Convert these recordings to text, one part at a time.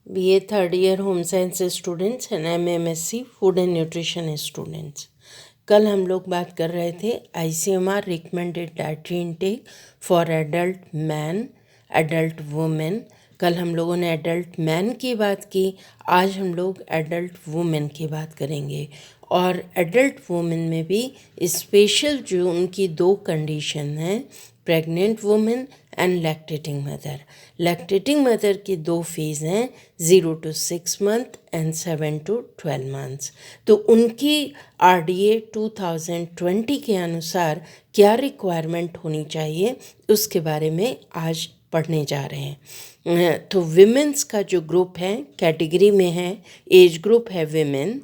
BA third year home science students and MMSC food and nutrition students. कल हम लोग बात कर रहे थे ICMR recommended dietary intake for adult man, adult women. कल हम लोगों ने एडल्ट मैन की बात की, आज हम लोग एडल्ट वुमेन की बात करेंगे। और एडल्ट वुमेन में भी स्पेशल जो उनकी दो कंडीशन हैं, pregnant women and lactating mother. Lactating mother की दो फेज़ हैं, 0 to 6 month and 7 to 12 months। तो उनकी RDA 2020 के अनुसार क्या रिक्वायरमेंट होनी चाहिए उसके बारे में आज पढ़ने जा रहे हैं। तो विमेंस का जो ग्रुप है, कैटेगरी में है, एज ग्रुप है विमेन।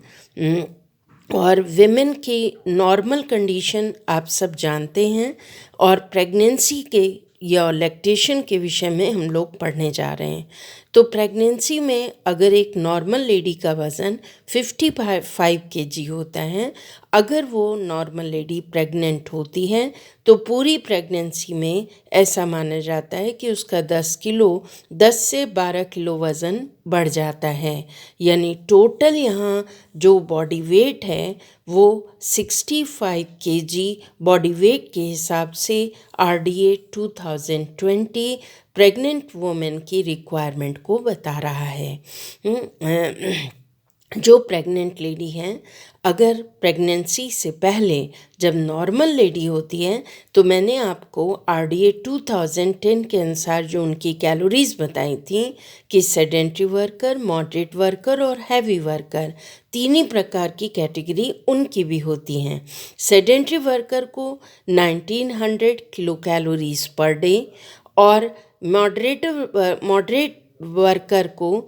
और विमेन की नॉर्मल कंडीशन आप सब जानते हैं, और प्रेगनेंसी के या लैक्टेशन के विषय में हम लोग पढ़ने जा रहे हैं। तो प्रेगनेंसी में अगर एक नॉर्मल लेडी का वज़न 55 kg होता है, अगर वो नॉर्मल लेडी प्रेग्नेंट होती है तो पूरी प्रेगनेंसी में ऐसा माना जाता है कि उसका 10 से 12 किलो वज़न बढ़ जाता है। यानी टोटल यहाँ जो बॉडी वेट है वो 65 kg बॉडी वेट के हिसाब से RDA 2020 प्रेग्नेंट वुमेन की रिक्वायरमेंट को बता रहा है। जो प्रेग्नेंट लेडी हैं, अगर प्रेगनेंसी से पहले जब नॉर्मल लेडी होती है तो मैंने आपको RDA 2010 के अनुसार जो उनकी कैलोरीज बताई थी कि सेडेंट्री वर्कर, मॉडरेट वर्कर और हैवी वर्कर, तीन ही प्रकार की कैटेगरी उनकी भी होती हैं। सेडेंट्री वर्कर को 1900 किलो कैलोरीज पर डे और मॉडरेट वर्कर को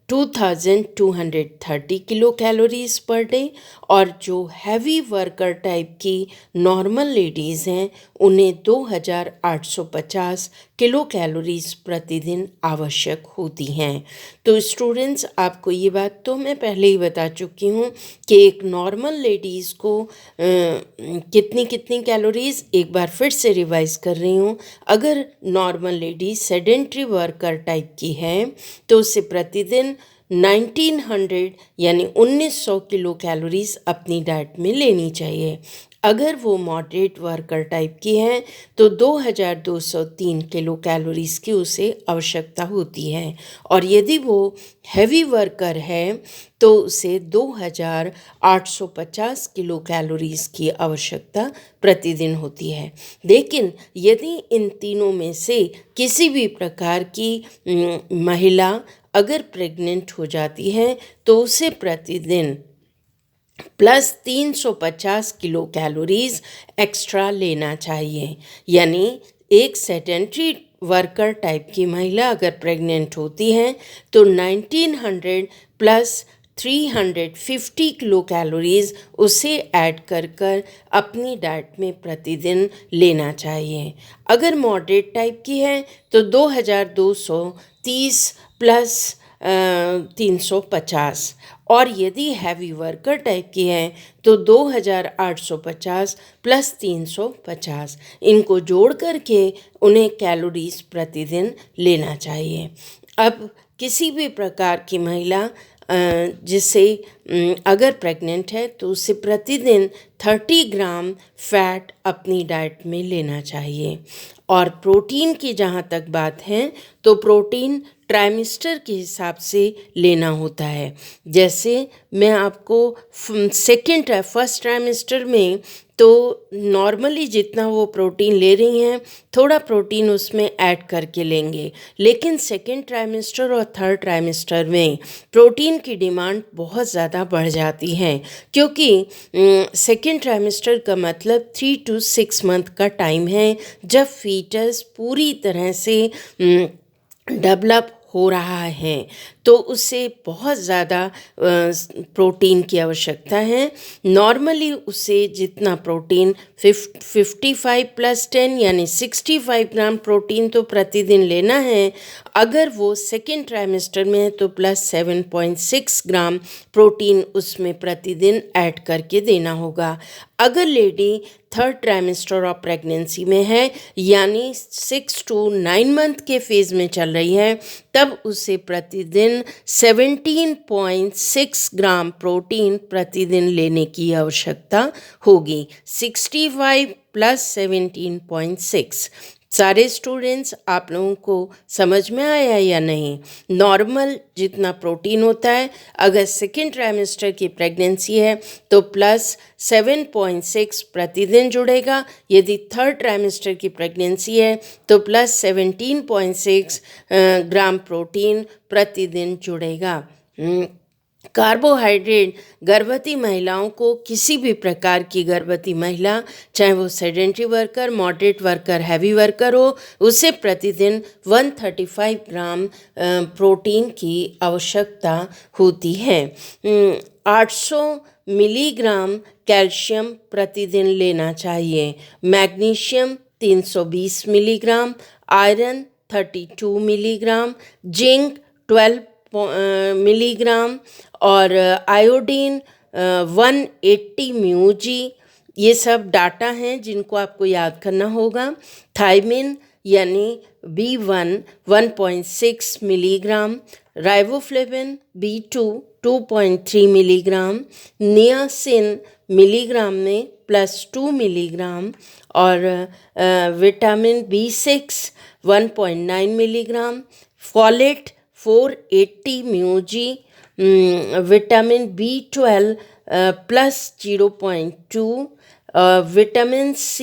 2230 किलो कैलोरीज पर डे, और जो हैवी वर्कर टाइप की नॉर्मल लेडीज़ हैं उन्हें 2850 किलो कैलोरीज प्रतिदिन आवश्यक होती हैं। तो स्टूडेंट्स, आपको ये बात तो मैं पहले ही बता चुकी हूँ कि एक नॉर्मल लेडीज़ को कितनी कितनी कैलोरीज, एक बार फिर से रिवाइज कर रही हूँ। अगर normal lady sedentary worker type की है तो उसे प्रतिदिन 1900 यानी 1900 किलो कैलोरीज अपनी डाइट में लेनी चाहिए। अगर वो मॉडरेट वर्कर टाइप की है तो 2203 किलो कैलोरीज की उसे आवश्यकता होती है, और यदि वो हैवी वर्कर है तो उसे 2850 किलो कैलोरीज की आवश्यकता प्रतिदिन होती है। लेकिन यदि इन तीनों में से किसी भी प्रकार की महिला अगर प्रेग्नेंट हो जाती है तो उसे प्रतिदिन प्लस 350 किलो कैलोरीज एक्स्ट्रा लेना चाहिए। यानी एक सेडेंट्री वर्कर टाइप की महिला अगर प्रेग्नेंट होती है तो 1900 प्लस 350 किलो कैलोरीज उसे ऐड कर कर अपनी डाइट में प्रतिदिन लेना चाहिए। अगर मॉडरेट टाइप की है तो 2230 प्लस 350, और यदि हैवी वर्कर टाइप की है तो 2850 प्लस 350, इनको जोड़ करके उन्हें कैलोरीज प्रतिदिन लेना चाहिए। अब किसी भी प्रकार की महिला जिसे अगर प्रेग्नेंट है तो उसे प्रतिदिन 30 ग्राम फैट अपनी डाइट में लेना चाहिए। और प्रोटीन की जहाँ तक बात है तो प्रोटीन ट्राइमेस्टर के हिसाब से लेना होता है। जैसे मैं आपको फर्स्ट ट्राइमेस्टर में तो नॉर्मली जितना वो प्रोटीन ले रही हैं थोड़ा प्रोटीन उसमें ऐड करके लेंगे, लेकिन सेकेंड ट्राइमेस्टर और थर्ड ट्राइमेस्टर में प्रोटीन की डिमांड बहुत ज़्यादा बढ़ जाती है, क्योंकि सेकेंड ट्राइमेस्टर का मतलब 3 to 6 मंथ का टाइम है जब फीटस पूरी तरह से डेवलप हो रहा है, तो उसे बहुत ज़्यादा प्रोटीन की आवश्यकता है। नॉर्मली उसे जितना प्रोटीन 55 प्लस 10 यानी 65 ग्राम प्रोटीन तो प्रतिदिन लेना है। अगर वो सेकेंड ट्राइमेस्टर में है तो प्लस 7.6 ग्राम प्रोटीन उसमें प्रतिदिन ऐड करके देना होगा। अगर lady third trimester of pregnancy में है यानी 6 to 9 मंथ के फेज़ में चल रही है, तब उसे प्रतिदिन 17.6 ग्राम प्रोटीन प्रतिदिन लेने की आवश्यकता होगी। 65 + 17.6। सारे स्टूडेंट्स, आप लोगों को समझ में आया या नहीं? नॉर्मल जितना प्रोटीन होता है, अगर सेकेंड ट्राइमेस्टर की प्रेगनेंसी है तो +7.6 प्रतिदिन जुड़ेगा। यदि थर्ड ट्राइमेस्टर की प्रेगनेंसी है तो +17.6 ग्राम प्रोटीन प्रतिदिन जुड़ेगा। कार्बोहाइड्रेट गर्भवती महिलाओं को, किसी भी प्रकार की गर्भवती महिला, चाहे वो sedentary worker, moderate worker, heavy worker हो, उसे प्रतिदिन 135 ग्राम प्रोटीन की आवश्यकता होती है। 800 मिलीग्राम कैल्शियम प्रतिदिन लेना चाहिए। Magnesium 320 milligram, iron 32 milligram, zinc 12 milligram और आयोडीन 180 म्यूजी। ये सब डाटा हैं जिनको आपको याद करना होगा। थायमिन यानी B1 1.6 milligram, riboflavin B2 2.3 milligram, niacin milligram में +2 मिलीग्राम और विटामिन B6 1.9 मिलीग्राम, फॉलेट 480 म्यूजी, विटामिन B12 +0.2, विटामिन C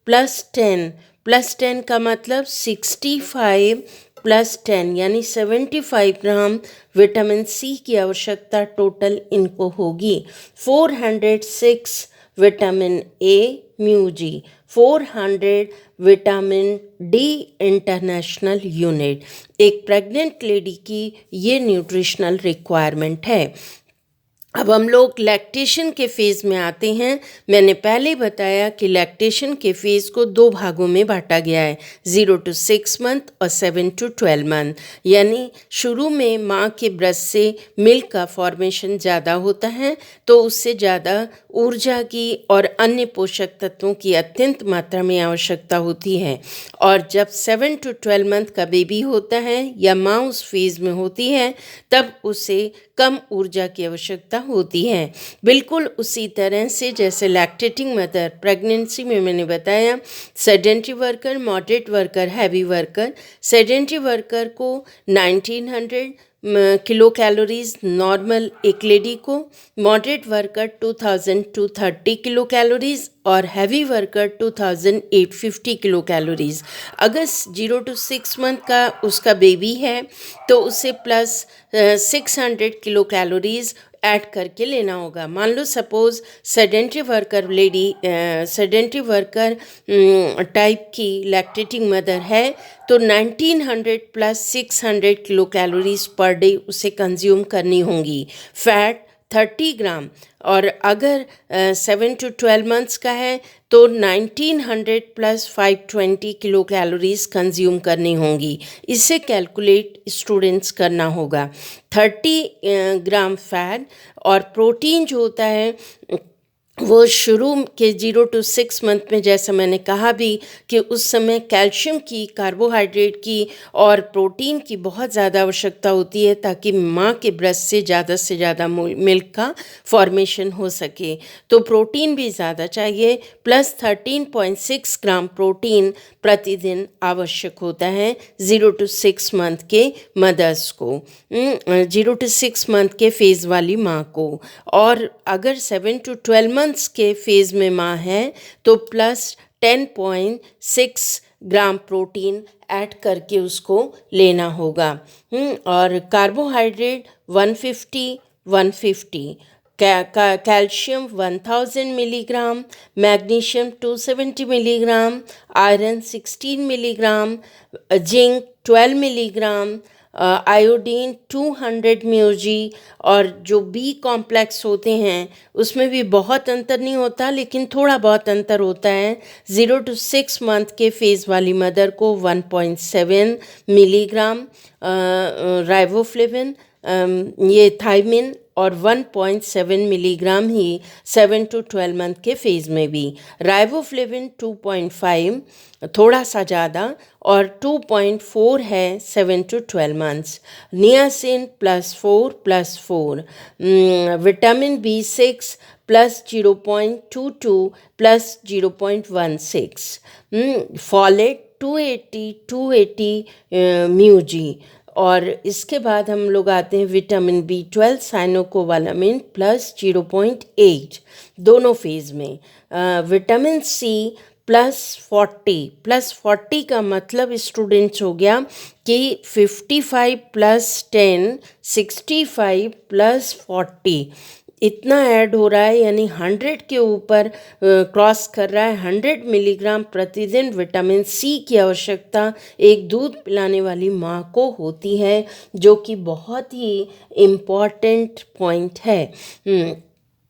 +10 का मतलब 65 + 10 यानी 75 ग्राम विटामिन सी की आवश्यकता टोटल इनको होगी। 406 विटामिन ए म्यूजी, 400 विटामिन डी इंटरनेशनल यूनिट। एक प्रेग्नेंट लेडी की ये न्यूट्रिशनल रिक्वायरमेंट है। अब हम लोग लैक्टेशन के फ़ेज़ में आते हैं। मैंने पहले बताया कि लैक्टेशन के फ़ेज़ को 2 भागों में बांटा गया है, 0 to 6 मंथ और 7 to 12 मंथ। यानी शुरू में माँ के ब्रेस्ट से मिल्क का फॉर्मेशन ज़्यादा होता है तो उससे ज़्यादा ऊर्जा की और अन्य पोषक तत्वों की अत्यंत मात्रा में आवश्यकता होती है। और जब 7 to 12 मंथ का बेबी होता है या माँ उस फेज़ में होती है तब उसे कम ऊर्जा की आवश्यकता होती है। बिल्कुल उसी तरह से जैसे लैक्टेटिंग मदर प्रेगनेंसी में मैंने बताया, sedentary worker, moderate worker, heavy worker. Sedentary worker को 1900 किलो कैलोरीज नॉर्मल एक लेडी को, मॉडरेट वर्कर 2230 किलो कैलोरीज और हैवी वर्कर 2850 किलो कैलोरीज। अगर 0 to 6 मंथ का उसका बेबी है तो उसे प्लस 600 किलो कैलोरीज ऐड करके लेना होगा। मान लो सपोज़ सेडेंटरी वर्कर टाइप की लैक्टेटिंग मदर है तो 1900 + 600 किलो कैलोरीज पर डे उसे कंज्यूम करनी होंगी। फैट 30 ग्राम। और अगर 7 to 12 मंथ्स का है तो 1900 + 520 किलो कैलोरीज कंज्यूम करनी होंगी। इसे कैलकुलेट स्टूडेंट्स करना होगा। 30 ग्राम फैट और प्रोटीन जो होता है वो शुरू के 0 to 6 मंथ में, जैसा मैंने कहा भी कि उस समय कैल्शियम की, कार्बोहाइड्रेट की और प्रोटीन की बहुत ज़्यादा आवश्यकता होती है ताकि माँ के ब्रेस्ट से ज़्यादा मिल्क का फॉर्मेशन हो सके। तो प्रोटीन भी ज़्यादा चाहिए, प्लस 13.6 ग्राम प्रोटीन प्रतिदिन आवश्यक होता है 0 to 6 मंथ के मदर्स को, 0 to 6 मंथ के फेज़ वाली माँ को। और अगर 7 to 12 मंथ्स के फेज़ में माँ है तो प्लस 10.6 ग्राम प्रोटीन ऐड करके उसको लेना होगा। और carbohydrate 150, calcium 1000 milligram, magnesium 270 milligram, iron 16 milligram, zinc 12 milligram, iodine 200 म्यूजी। और जो बी कॉम्प्लेक्स होते हैं उसमें भी बहुत अंतर नहीं होता लेकिन थोड़ा बहुत अंतर होता है। 0 to 6 मंथ के फेज़ वाली मदर को 1.7 मिलीग्राम राइबोफ्लेविन, ये थायमिन और 1.7 मिलीग्राम ही 7 to 12 मंथ के फेज़ में भी। राइबोफ्लेविन 2.5 थोड़ा सा ज़्यादा और 2.4 है 7 to 12 months. Niacin +4 vitamin B6 +0.22 +0.16 folate 280 म्यूजी। और इसके बाद हम लोग आते हैं विटामिन B12 साइनोकोबालामिन +0.8 दोनों फेज़ में। विटामिन C +40 का मतलब स्टूडेंट्स हो गया कि 55 + 10 65 + 40 इतना ऐड हो रहा है, यानी 100 के ऊपर क्रॉस कर रहा है। 100 मिलीग्राम प्रतिदिन विटामिन सी की आवश्यकता एक दूध पिलाने वाली माँ को होती है, जो कि बहुत ही इम्पॉर्टेंट पॉइंट है।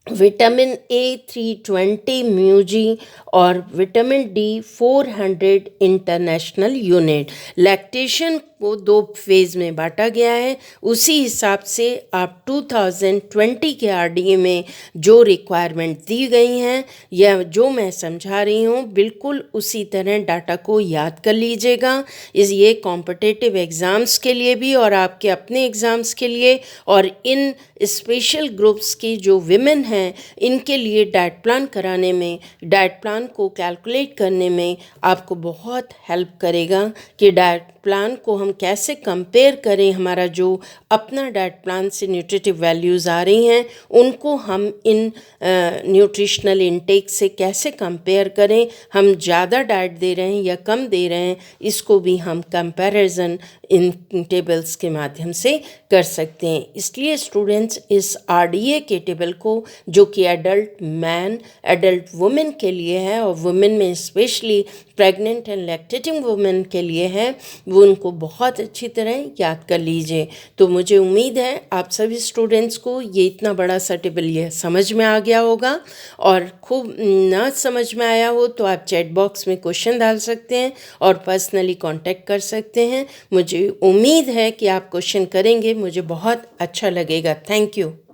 विटामिन ए 320 म्यूजी और vitamin D 400 international unit. Lactation को 2 फेज़ में बांटा गया है। उसी हिसाब से आप 2020 के आरडीए में जो रिक्वायरमेंट दी गई हैं या जो मैं समझा रही हूँ, बिल्कुल उसी तरह डाटा को याद कर लीजिएगा। ये कॉम्पिटिटिव एग्ज़ाम्स के लिए भी और आपके अपने एग्ज़ाम्स के लिए और इन स्पेशल ग्रुप्स की जो विमेन हैं, इनके लिए डाइट प्लान कराने में, डाइट प्लान को कैलकुलेट करने में आपको बहुत हेल्प करेगा कि डाइट प्लान को हम कैसे कंपेयर करें। हमारा जो अपना डाइट प्लान से न्यूट्रिटिव वैल्यूज़ आ रही हैं, उनको हम इन न्यूट्रिशनल इनटेक से कैसे कंपेयर करें। हम ज़्यादा डाइट दे रहे हैं या कम दे रहे हैं, इसको भी हम कंपैरिजन इन टेबल्स के माध्यम से कर सकते हैं। इसलिए स्टूडेंट्स इस आरडीए के टेबल को, जो कि एडल्ट मैन एडल्ट वुमेन के लिए है और वुमेन में specially pregnant and lactating women के लिए है, वो उनको बहुत अच्छी तरह याद कर लीजिए। तो मुझे उम्मीद है आप सभी स्टूडेंट्स को ये इतना बड़ा सा टेबल ये समझ में आ गया होगा। और खूब ना समझ में आया हो तो आप चैट बॉक्स में क्वेश्चन डाल सकते हैं और पर्सनली कांटेक्ट कर सकते हैं। मुझे उम्मीद है कि आप क्वेश्चन करेंगे, मुझे बहुत अच्छा लगेगा। Thank you.